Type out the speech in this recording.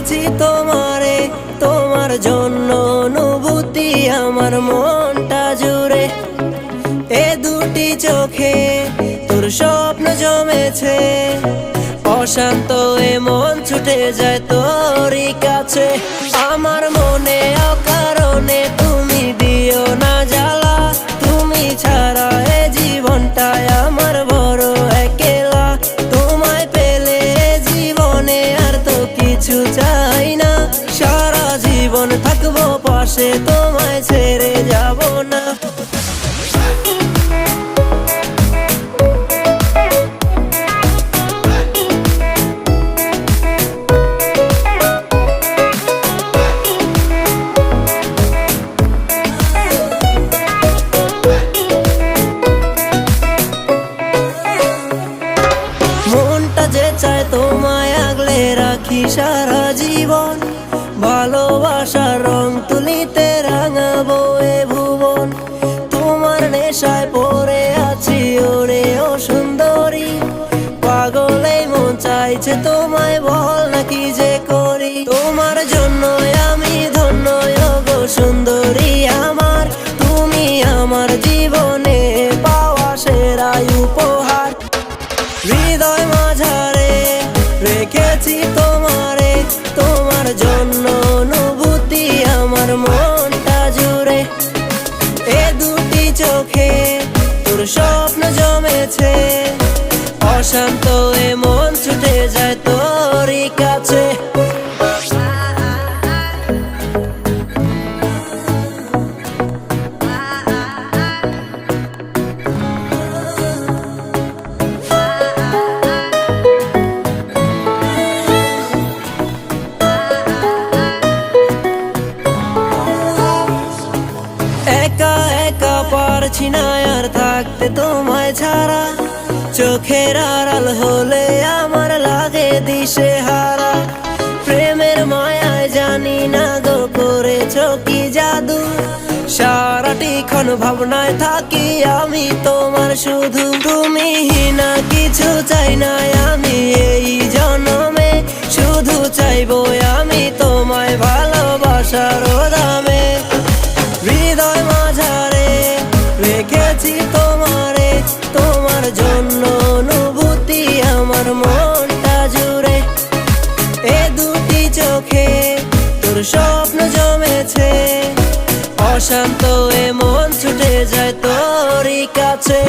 রেখেছি তোমারে, তোমার জন্য অনুভূতি আমার মনটা জুড়ে। এ দুটি চোখে তোর স্বপ্ন জমেছে, অশান্ত এ মন ছুটে যায় তোরই কাছে। আমার মনে অকারণে তুমি দিও না জ্বালা, তুমি ছাড়া এ জীবনটায় আমার বড় একলা। তোমায় পেলে জীবনে আর তো কিছু চাই না, সারা জীবন থাকবো পাশে, তোমায় ছেড়ে যাব না। মনটা যে চায় তোমায় আগলে রাখি সারা জীবন, ভালোবাসার রং তুলিতে রাঙাবো এ ভুবন। তোমার নেশায় পড়ে আছি ওরে ও সুন্দরী, পাগলে মন চাইছে তোমায়, বল না কি যে করি। তোমার জন্য আমি ধন্য গো সুন্দরী আমার, তুমি আমার জীবনে পাওয়া সেরা উপহার। হৃদয় মাঝারে রেখেছি তোমারে, তোমার জন্য অনুভূতি আমার মনটা জুড়ে। এ দুটি চোখে তোর স্বপ্ন জমেছে, অশান্ত এ মন ছুটে যায় তোরই কাছে। একা একা পারছি না আর থাকতে তোমায় ছাড়া, চোখের আড়াল হলে আমার লাগে দিশে হারা। প্রেমের মায়ায় জানি না গো করেছো কি জাদু, সারাটিক্ষণ ভাবনায় থাকি আমি তোমার শুধু। তুমি না কিছু চাই না আমি এই জন্মে, শুধু চাইবো আমি তোমায় ভালোবাসার দামে। হৃদয় মাঝারে রেখেছি তোমারে, তোমার জন্য অনুভূতি আমার মনটা জুড়ে। এ দুটি চোখে তোর স্বপ্ন জমেছে, অশান্ত এ মন ছুটে যায় তোরই কাছে।